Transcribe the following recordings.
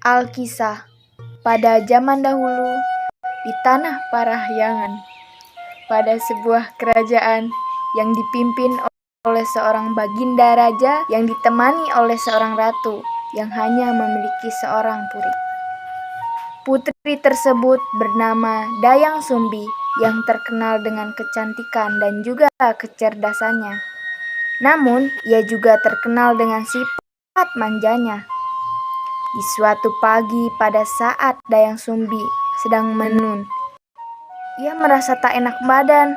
Alkisah. Pada zaman dahulu, di tanah Parahyangan, pada sebuah kerajaan yang dipimpin oleh seorang baginda raja yang ditemani oleh seorang ratu yang hanya memiliki seorang putri. Putri tersebut bernama Dayang Sumbi yang terkenal dengan kecantikan dan juga kecerdasannya. Namun, ia juga terkenal dengan sifat manjanya. Di suatu pagi pada saat Dayang Sumbi sedang menenun, ia merasa tak enak badan.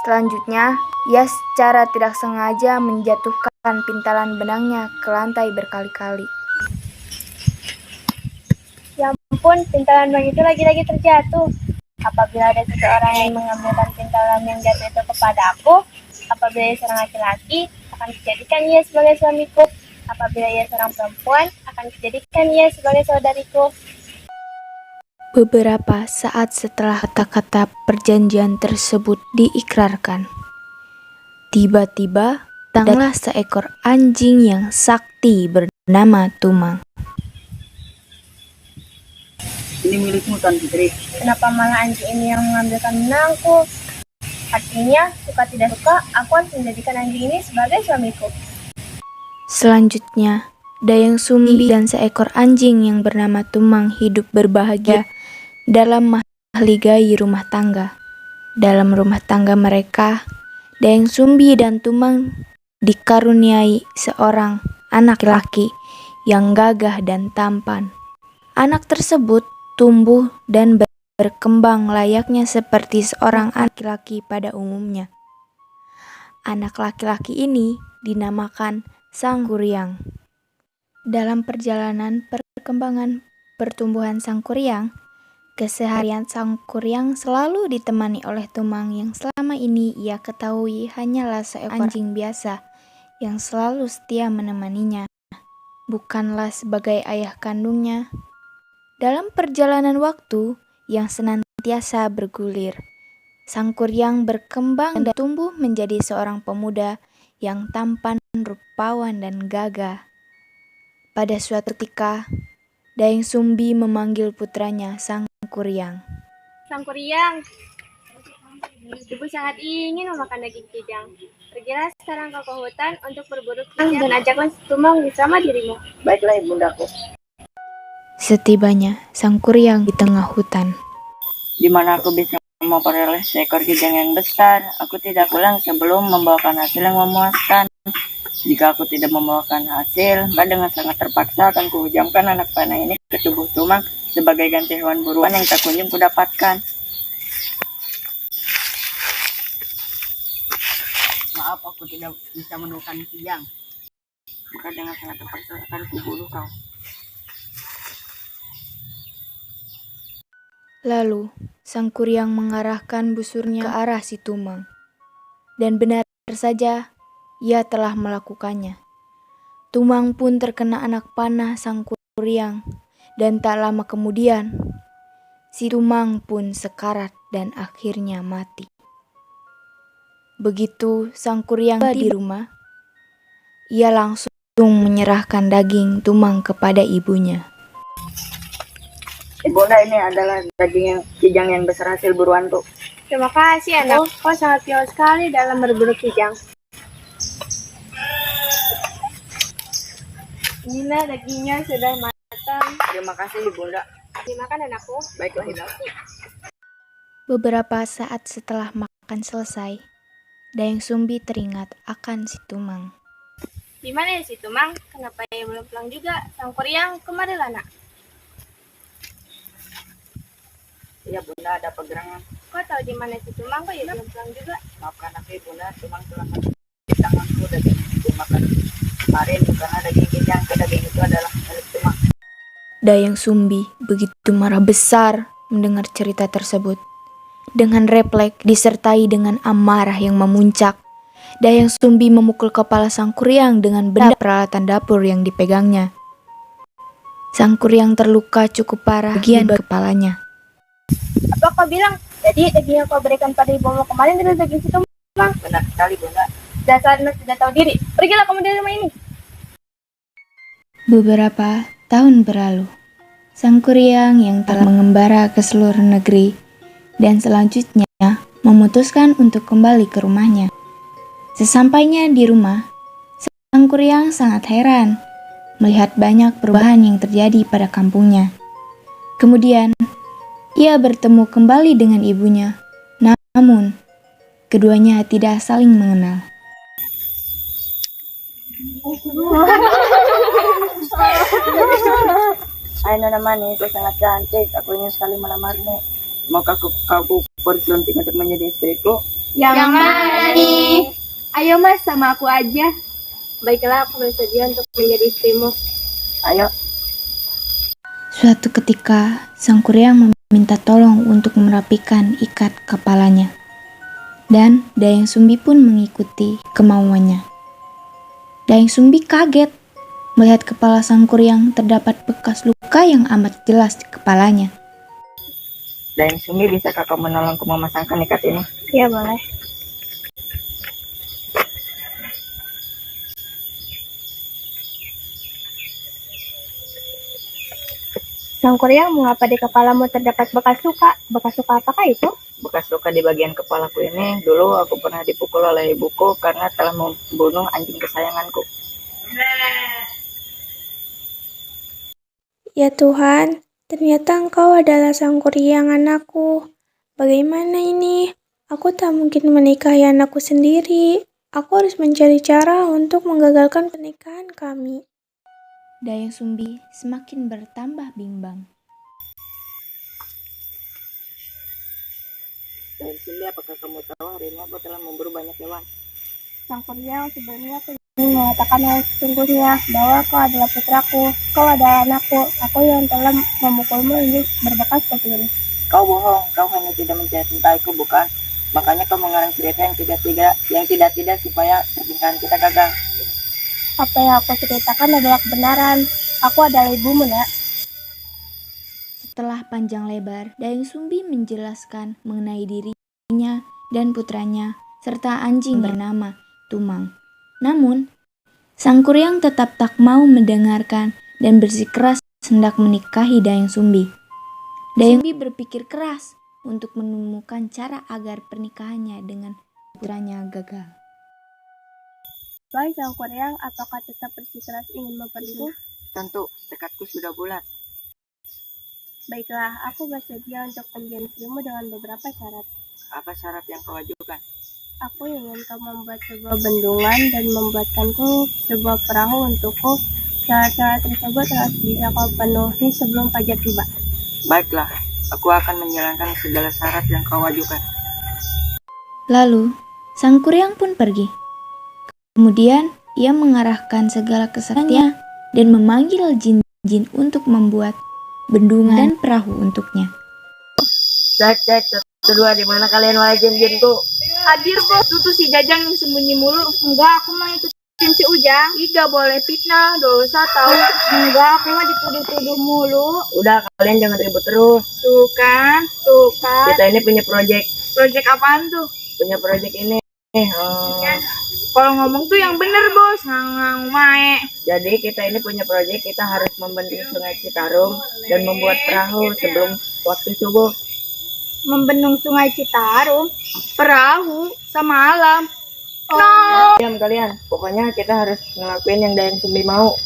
Selanjutnya, ia secara tidak sengaja menjatuhkan pintalan benangnya ke lantai berkali-kali. Ya ampun, pintalan benang itu lagi-lagi terjatuh. Apabila ada seseorang yang mengambilkan pintalan yang jatuh itu kepada aku, apabila ia seorang laki-laki, akan dijadikan ia sebagai suamiku. Apabila ia seorang perempuan, akan dijadikan ia sebagai saudariku. Beberapa saat setelah kata-kata perjanjian tersebut diikrarkan, tiba-tiba datanglah seekor anjing yang sakti bernama Tumang. Ini milikmu, Tuan Putri. Kenapa malah anjing ini yang mengambilkan benangku? Artinya, suka tidak suka, aku harus menjadikan anjing ini sebagai suamiku. Selanjutnya, Dayang Sumbi dan seekor anjing yang bernama Tumang hidup berbahagia dalam mahligai rumah tangga. Dalam rumah tangga mereka, Dayang Sumbi dan Tumang dikaruniai seorang anak laki yang gagah dan tampan. Anak tersebut tumbuh dan berkembang layaknya seperti seorang anak laki-laki pada umumnya. Anak laki-laki ini dinamakan Sangkuriang. Dalam perjalanan perkembangan pertumbuhan Sangkuriang, keseharian Sangkuriang selalu ditemani oleh Tumang yang selama ini ia ketahui hanyalah seekor anjing biasa yang selalu setia menemaninya, bukanlah sebagai ayah kandungnya. Dalam perjalanan waktu yang senantiasa bergulir, Sangkuriang berkembang dan tumbuh menjadi seorang pemuda yang tampan, rupawan, dan gagah. Pada suatu ketika, Dayang Sumbi memanggil putranya Sangkuriang. Sangkuriang, ibu sangat ingin memakan daging kijang. Pergilah sekarang kau ke hutan untuk berburu kijang dan ajaklah Tumang bersama dirimu. Baiklah, ibundaku. Setibanya Sangkuriang di tengah hutan, Di mana aku bisa memperoleh seekor kijang yang besar, aku tidak pulang sebelum membawakan hasil yang memuaskan. Jika aku tidak membawakan hasil, maka dengan sangat terpaksa akan kuhujamkan anak panah ini ke tubuh Tumang sebagai ganti hewan buruan yang tak kunjung kudapatkan. Maaf, aku tidak bisa menemukan kijang. Maka dengan sangat terpaksa akan kubunuh kau. lalu Sangkuriang mengarahkan busurnya ke arah si Tumang. Dan benar saja, ia telah melakukannya. Tumang pun terkena anak panah Sangkuriang, dan tak lama kemudian, si Tumang pun sekarat dan akhirnya mati. Begitu Sangkuriang tiba di rumah, ia langsung menyerahkan daging Tumang kepada ibunya. Ibunda, ini adalah daging kijang yang besar hasil buruanku. Terima kasih anak, kau sangat piawai sekali dalam berburu kijang. Inilah dagingnya sudah matang. Terima kasih, ibunda. Dimakan anakku. Baiklah, ibundaku. Beberapa saat setelah makan selesai, Dayang Sumbi teringat akan si Tumang. Di mana ya si Tumang? Kenapa ia belum pulang juga? Sangkuriang, kemarilah nak. Iya, bunda, ada pegerangan. Kau tahu di mana si Tumang? Kok ia belum pulang juga? Maafkan aku, ibunda, Tumang telah di tanganku daging yang dimakan kemarin, karena daging kijang, daging itu adalah milik Tumang. Dayang Sumbi begitu marah besar mendengar cerita tersebut. Dengan refleks disertai dengan amarah yang memuncak, Dayang Sumbi memukul kepala Sangkuriang dengan benda peralatan dapur yang dipegangnya. Sangkuriang terluka cukup parah bagian kepalanya. Apa kau bilang? Jadi daging yang kau berikan pada ibumu kemarin adalah daging si Tumang? Benar sekali, bunda. Dasar anak tidak tahu diri. Pergilah kamu dari rumah ini. Beberapa tahun berlalu. Sang Kuryang yang telah mengembara ke seluruh negeri dan selanjutnya memutuskan untuk kembali ke rumahnya. Sesampainya di rumah, Sang Kuryang sangat heran melihat banyak perubahan yang terjadi pada kampungnya. Kemudian, ia bertemu kembali dengan ibunya, namun keduanya tidak saling mengenal. Hai Nona Manis, kau sangat cantik. Aku ingin sekali melamarmu. Maukah kau bersunting untuk menjadi istriku? Yang mana nih? Ayo mas, sama aku aja. Baiklah, aku bersedia untuk menjadi istrimu. Ayo. Suatu ketika, Sang Kuryang meminta tolong untuk merapikan ikat kepalanya. Dan Dayang Sumbi pun mengikuti kemauannya. Dayang Sumbi kaget melihat kepala Sang Kuryang terdapat bekas luka yang amat jelas di kepalanya. Dayang Sumbi, bisakah kau menolongku memasangkan ikat ini? Iya boleh. Sang Kuryang, mengapa di kepalamu terdapat bekas luka? Bekas luka apakah itu? Bekas luka di bagian kepalaku ini, dulu aku pernah dipukul oleh ibuku karena telah membunuh anjing kesayanganku. Ya Tuhan, ternyata Engkau adalah Sang Kuryang anakku. Bagaimana ini? Aku tak mungkin menikahi anakku sendiri. Aku harus mencari cara untuk menggagalkan pernikahan kami. Dayang Sumbi semakin bertambah bimbang. Dayang Sumbi, apakah kamu tahu hari ini aku telah memburu banyak hewan? Sang Kuryang, sebenarnya aku ingin mengatakan hal sesungguhnya bahwa kau adalah putraku, kau adalah anakku, aku yang telah memukulmu ini berbekas seperti ini. Kau bohong, kau hanya tidak mencintaiku, bukan? Makanya kau mengarang cerita yang tidak supaya pernikahan kita gagal. Apa yang aku ceritakan adalah kebenaran. Aku adalah ibumu, nak. Setelah panjang lebar, Dayang Sumbi menjelaskan mengenai dirinya dan putranya, serta anjing bernama Tumang. Namun, Sang Kuryang tetap tak mau mendengarkan dan bersikeras hendak menikahi Dayang Sumbi. Dayang Sumbi berpikir keras untuk menemukan cara agar pernikahannya dengan putranya gagal. Baik, Sang Kuryang, apakah tetap bersikeras ingin memperlukan? Tentu, tekadku sudah bulat. Baiklah, aku bersedia untuk menjadi istrimu dengan beberapa syarat. Apa syarat yang kau ajukan? Aku ingin kau membuat sebuah bendungan dan membuatkanku sebuah perahu untukku. Syarat-syarat tersebut harus bisa kau penuhi sebelum fajar tiba. Baiklah, aku akan menjalankan segala syarat yang kau ajukan. Lalu, Sang Kuryang pun pergi. Kemudian, ia mengarahkan segala kesaktiannya dan memanggil jin-jin untuk membuat bendungan dan perahu untuknya. Cek, kedua, di mana kalian wahai jin-jinku? Hadir bos, itu si Jajang yang sembunyi mulu. Enggak, aku mau ikutin si Ujang. Tidak boleh fitnah, dosa tahu. Enggak, aku mah dituduh-tuduh mulu. Udah, kalian jangan ribut terus. Tuh kan. Kita ini punya project. Project apaan tuh? Punya project ini. Kalau ngomong tuh yang bener bos, ngang mae. Jadi kita ini punya project, kita harus membendung sungai Citarum dan membuat perahu sebelum waktu subuh. Membendung sungai Citarum, perahu, semalam. Diam kalian, pokoknya kita harus ngelakuin yang Dayang Sumbi mau.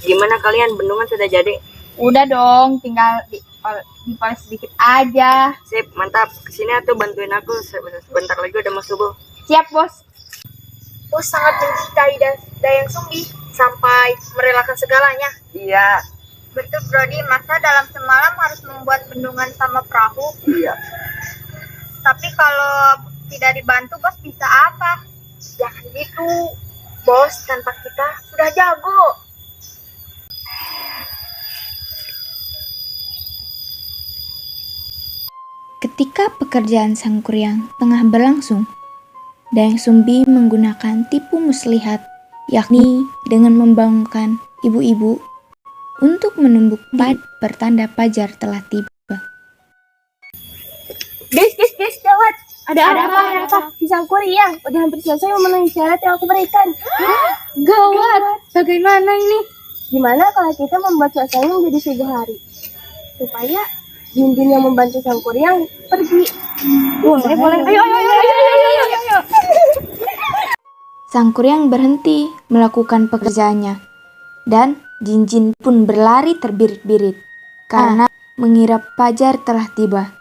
Gimana kalian, bendungan sudah jadi? Udah dong, tinggal dipoles sedikit aja. Sip, mantap. Kesini atuh bantuin aku, sebentar lagi udah mau subuh. Siap bos. Bos sangat mencintai Dayang Sumbi sampai merelakan segalanya. Iya. Betul Brody, masa dalam semalam harus membuat bendungan sama perahu? Iya. Tapi kalau tidak dibantu bos bisa apa? Jangan gitu. Bos, tanpa kita sudah jago. Ketika pekerjaan Sang Kuryang tengah berlangsung, Dayang Sumbi menggunakan tipu muslihat, yakni dengan membangunkan ibu-ibu untuk menumbuk pertanda fajar telah tiba. Guys, gawat. Ada apa? Si Sang Kuryang udah hampir selesai memenuhi syarat yang aku berikan. Gawat, bagaimana ini? Gimana kalau kita membuat suasana menjadi 1.000 hari? Supaya jin-jin yang membantu Sang Kuryang pergi. Boleh. Ayo. Sang Kuryang berhenti melakukan pekerjaannya, dan jin-jin pun berlari terbirit-birit karena mengira fajar telah tiba.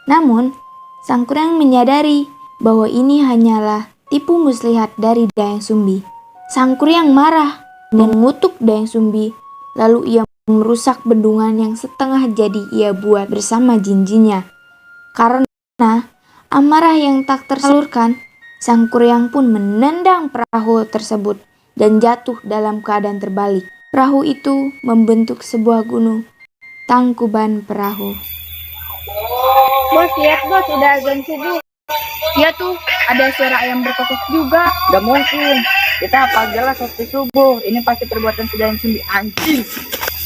Namun, Sang Kuryang menyadari bahwa ini hanyalah tipu muslihat dari Dayang Sumbi. Sang Kuryang marah dan mengutuk Dayang Sumbi, lalu ia merusak bendungan yang setengah jadi ia buat bersama jin-jinnya. Karena amarah yang tak tersalurkan, Sang Kuryang pun menendang perahu tersebut dan jatuh dalam keadaan terbalik. Perahu itu membentuk sebuah gunung, Tangkuban Perahu. Bos, lihat bos, udah azan subuh. Iya tuh, ada suara ayam berkokok juga. Gak mungkin. Kita apa jelas waktu subuh. Ini pasti perbuatan si Dayang Sumbi anjing.